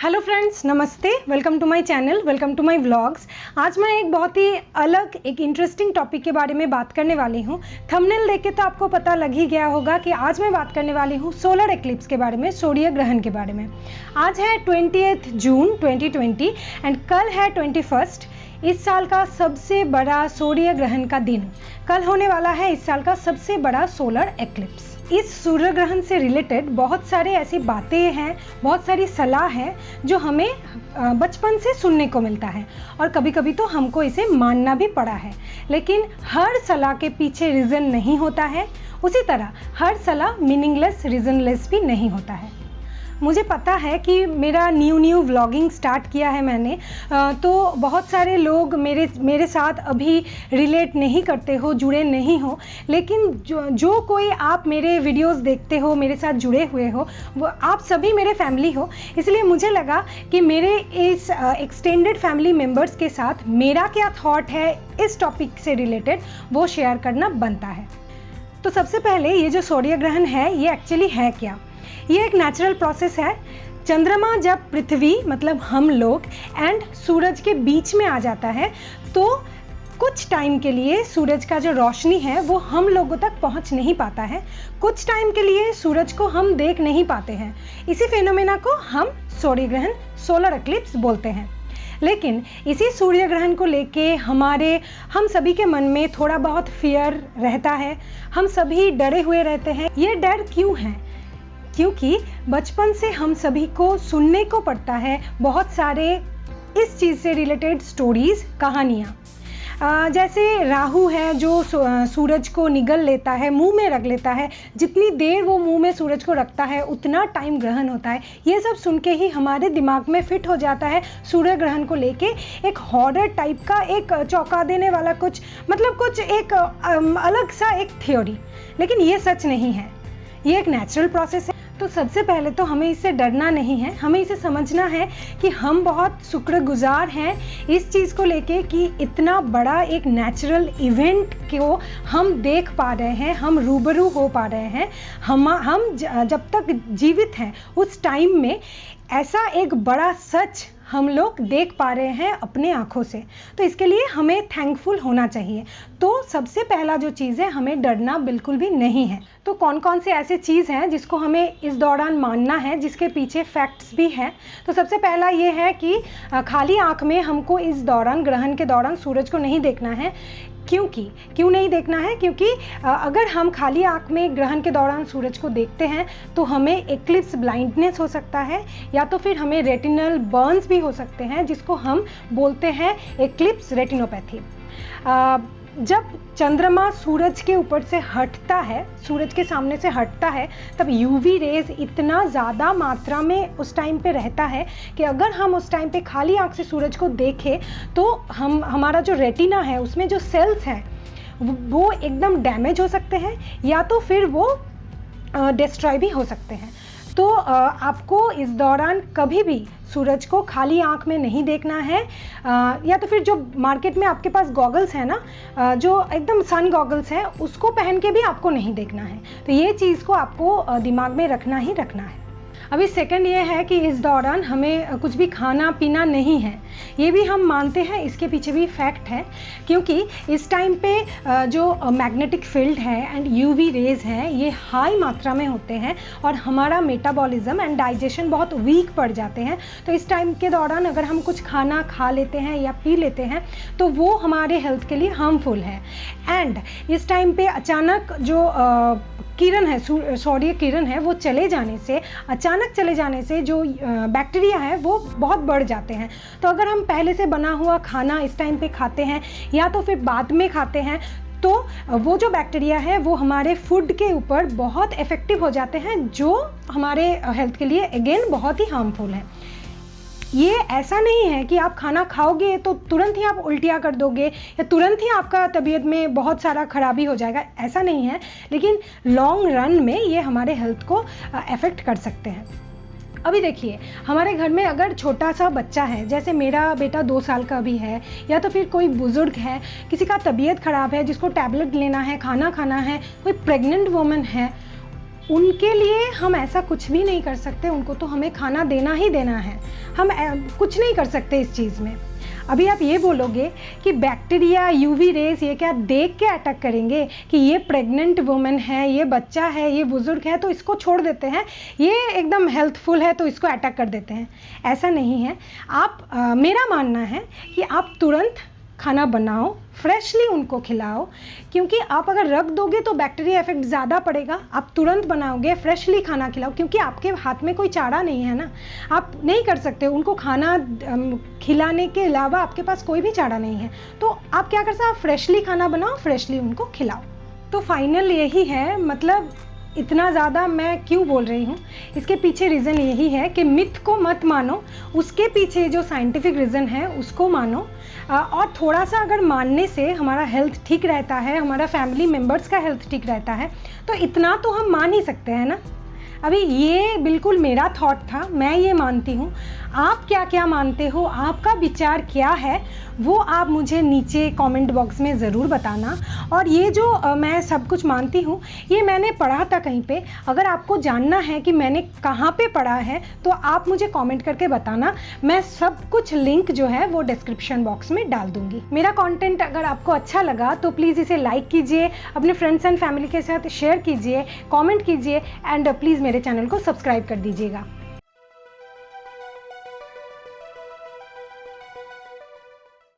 Hello friends, नमस्ते। Welcome to my channel, welcome to my vlogs. आज मैं एक बहुत ही अलग एक इंटरेस्टिंग टॉपिक के बारे में बात करने वाली हूँ। थंबनेल देख के तो आपको पता लग ही गया होगा कि आज मैं बात करने वाली हूँ सोलर एक्लिप्स के बारे में, सूर्य ग्रहण के बारे में। आज है 20 जून 2020 एंड कल है 21 इस साल का सबसे बड़ा सूर्य ग्रहण का दिन। कल होने वाला है इस साल का सबसे बड़ा सोलर एक्लिप्स। इस सूर्य ग्रहण से रिलेटेड बहुत सारे ऐसी बातें हैं, बहुत सारी सलाह है जो हमें बचपन से सुनने को मिलता है और कभी कभी तो हमको इसे मानना भी पड़ा है। लेकिन हर सलाह के पीछे रीज़न नहीं होता है, उसी तरह हर सलाह मीनिंगलेस, रीज़नलेस भी नहीं होता है। मुझे पता है कि मेरा न्यू व्लॉगिंग स्टार्ट किया है मैंने, तो बहुत सारे लोग मेरे साथ अभी रिलेट नहीं करते हो, जुड़े नहीं हो। लेकिन जो कोई आप मेरे वीडियोस देखते हो, मेरे साथ जुड़े हुए हो, वो आप सभी मेरे फैमिली हो। इसलिए मुझे लगा कि मेरे इस एक्सटेंडेड फैमिली मेम्बर्स के साथ मेरा क्या थॉट है इस टॉपिक से रिलेटेड वो शेयर करना बनता है। तो सबसे पहले ये जो सूर्य ग्रहण है ये एक्चुअली है क्या? ये एक नेचुरल प्रोसेस है। चंद्रमा जब पृथ्वी मतलब हम लोग एंड सूरज के बीच में आ जाता है तो कुछ टाइम के लिए सूरज का जो रोशनी है वो हम लोगों तक पहुंच नहीं पाता है। कुछ टाइम के लिए सूरज को हम देख नहीं पाते हैं। इसी फिनोमेना को हम सूर्य ग्रहण, सोलर एक्लिप्स बोलते हैं। लेकिन इसी सूर्य ग्रहण को लेके हम सभी के मन में थोड़ा बहुत फियर रहता है। हम सभी डरे हुए रहते हैं। ये डर क्यों है? क्योंकि बचपन से हम सभी को सुनने को पड़ता है बहुत सारे इस चीज़ से रिलेटेड स्टोरीज, कहानियाँ। जैसे राहु है जो सूरज को निगल लेता है, मुंह में रख लेता है। जितनी देर वो मुंह में सूरज को रखता है उतना टाइम ग्रहण होता है। ये सब सुन के ही हमारे दिमाग में फिट हो जाता है सूर्य ग्रहण को लेके एक हॉरर टाइप का, एक चौंका देने वाला कुछ एक अलग सा एक थ्योरी। लेकिन ये सच नहीं है, ये एक नेचुरल प्रोसेस है। तो सबसे पहले तो हमें इससे डरना नहीं है, हमें इसे समझना है कि हम बहुत शुक्रगुजार हैं इस चीज़ को लेके कि इतना बड़ा एक नेचुरल इवेंट को हम देख पा रहे हैं, हम रूबरू हो पा रहे हैं। हम जब तक जीवित हैं उस टाइम में ऐसा एक बड़ा सच हम लोग देख पा रहे हैं अपने आँखों से। तो इसके लिए हमें थैंकफुल होना चाहिए। तो सबसे पहला जो चीज़ है, हमें डरना बिल्कुल भी नहीं है। तो कौन कौन से ऐसे चीज़ हैं जिसको हमें इस दौरान मानना है, जिसके पीछे फैक्ट्स भी हैं? तो सबसे पहला ये है कि खाली आँख में हमको इस दौरान, ग्रहण के दौरान सूरज को नहीं देखना है। क्यों नहीं देखना है? क्योंकि अगर हम खाली आँख में ग्रहण के दौरान सूरज को देखते हैं तो हमें एक्लिप्स ब्लाइंडनेस हो सकता है, या तो फिर हमें रेटिनल बर्न्स भी हो सकते हैं, जिसको हम बोलते हैं एक्लिप्स रेटिनोपैथी। जब चंद्रमा सूरज के ऊपर से हटता है, सूरज के सामने से हटता है, तब यूवी रेज इतना ज़्यादा मात्रा में उस टाइम पे रहता है कि अगर हम उस टाइम पे खाली आँख से सूरज को देखें तो हमारा जो रेटिना है उसमें जो सेल्स हैं वो एकदम डैमेज हो सकते हैं, या तो फिर वो डिस्ट्रॉय भी हो सकते हैं। तो आपको इस दौरान कभी भी सूरज को खाली आँख में नहीं देखना है, या तो फिर जो मार्केट में आपके पास गॉगल्स है ना, जो एकदम सन गॉगल्स हैं, उसको पहन के भी आपको नहीं देखना है। तो ये चीज़ को आपको दिमाग में रखना ही रखना है। अभी सेकंड ये है कि इस दौरान हमें कुछ भी खाना पीना नहीं है। ये भी हम मानते हैं, इसके पीछे भी फैक्ट है। क्योंकि इस टाइम पे जो मैग्नेटिक फील्ड है एंड यूवी रेज है ये हाई मात्रा में होते हैं और हमारा मेटाबॉलिज्म एंड डाइजेशन बहुत वीक पड़ जाते हैं। तो इस टाइम के दौरान अगर हम कुछ खाना खा लेते हैं या पी लेते हैं तो वो हमारे हेल्थ के लिए हार्मफुल है। एंड इस टाइम पे अचानक जो किरण है, सूर्य किरण है, वो अचानक चले जाने से जो बैक्टीरिया है वो बहुत बढ़ जाते हैं। तो अगर हम पहले से बना हुआ खाना इस टाइम पे खाते हैं या तो फिर बाद में खाते हैं तो वो जो बैक्टीरिया है वो हमारे फूड के ऊपर बहुत इफेक्टिव हो जाते हैं, जो हमारे हेल्थ के लिए अगेन बहुत ही हार्मफुल है। ये ऐसा नहीं है कि आप खाना खाओगे तो तुरंत ही आप उल्टियाँ कर दोगे या तुरंत ही आपका तबीयत में बहुत सारा खराबी हो जाएगा, ऐसा नहीं है। लेकिन लॉन्ग रन में ये हमारे हेल्थ को अफेक्ट कर सकते हैं। अभी देखिए, हमारे घर में अगर छोटा सा बच्चा है, जैसे मेरा बेटा 2 साल का भी है, या तो फिर कोई बुजुर्ग है, किसी का तबीयत खराब है जिसको टैबलेट लेना है, खाना खाना है, कोई प्रेग्नेंट वुमन है, उनके लिए हम ऐसा कुछ भी नहीं कर सकते, उनको तो हमें खाना देना ही देना है, हम कुछ नहीं कर सकते इस चीज़ में। अभी आप ये बोलोगे कि बैक्टीरिया, यूवी रेस ये क्या देख के अटैक करेंगे कि ये प्रेग्नेंट वुमेन है, ये बच्चा है, ये बुजुर्ग है तो इसको छोड़ देते हैं, ये एकदम हेल्थफुल है तो इसको अटैक कर देते हैं। ऐसा नहीं है। आप मेरा मानना है कि आप तुरंत खाना बनाओ, फ्रेशली उनको खिलाओ, क्योंकि आप अगर रख दोगे तो बैक्टीरिया इफेक्ट ज़्यादा पड़ेगा। आप तुरंत बनाओगे, फ्रेशली खाना खिलाओ, क्योंकि आपके हाथ में कोई चारा नहीं है ना, आप नहीं कर सकते उनको खाना खिलाने के अलावा आपके पास कोई भी चारा नहीं है। तो आप क्या कर सकते, आप फ्रेशली खाना बनाओ, फ्रेशली उनको खिलाओ। तो फाइनल यही है, मतलब इतना ज़्यादा मैं क्यों बोल रही हूँ, इसके पीछे रीज़न यही है कि मिथ को मत मानो, उसके पीछे जो साइंटिफिक रीज़न है उसको मानो। और थोड़ा सा अगर मानने से हमारा हेल्थ ठीक रहता है, हमारा फैमिली मेम्बर्स का हेल्थ ठीक रहता है, तो इतना तो हम मान ही सकते हैं ना। अभी ये बिल्कुल मेरा थॉट था, मैं ये मानती हूँ। आप क्या क्या मानते हो, आपका विचार क्या है, वो आप मुझे नीचे कमेंट बॉक्स में ज़रूर बताना। और ये जो मैं सब कुछ मानती हूँ, ये मैंने पढ़ा था कहीं पे। अगर आपको जानना है कि मैंने कहाँ पे पढ़ा है तो आप मुझे कमेंट करके बताना, मैं सब कुछ लिंक जो है वो डिस्क्रिप्शन बॉक्स में डाल दूँगी। मेरा कंटेंट अगर आपको अच्छा लगा तो प्लीज़ इसे लाइक कीजिए, अपने फ्रेंड्स एंड फैमिली के साथ शेयर कीजिए, कॉमेंट कीजिए एंड प्लीज़ मेरे चैनल को सब्सक्राइब कर दीजिएगा।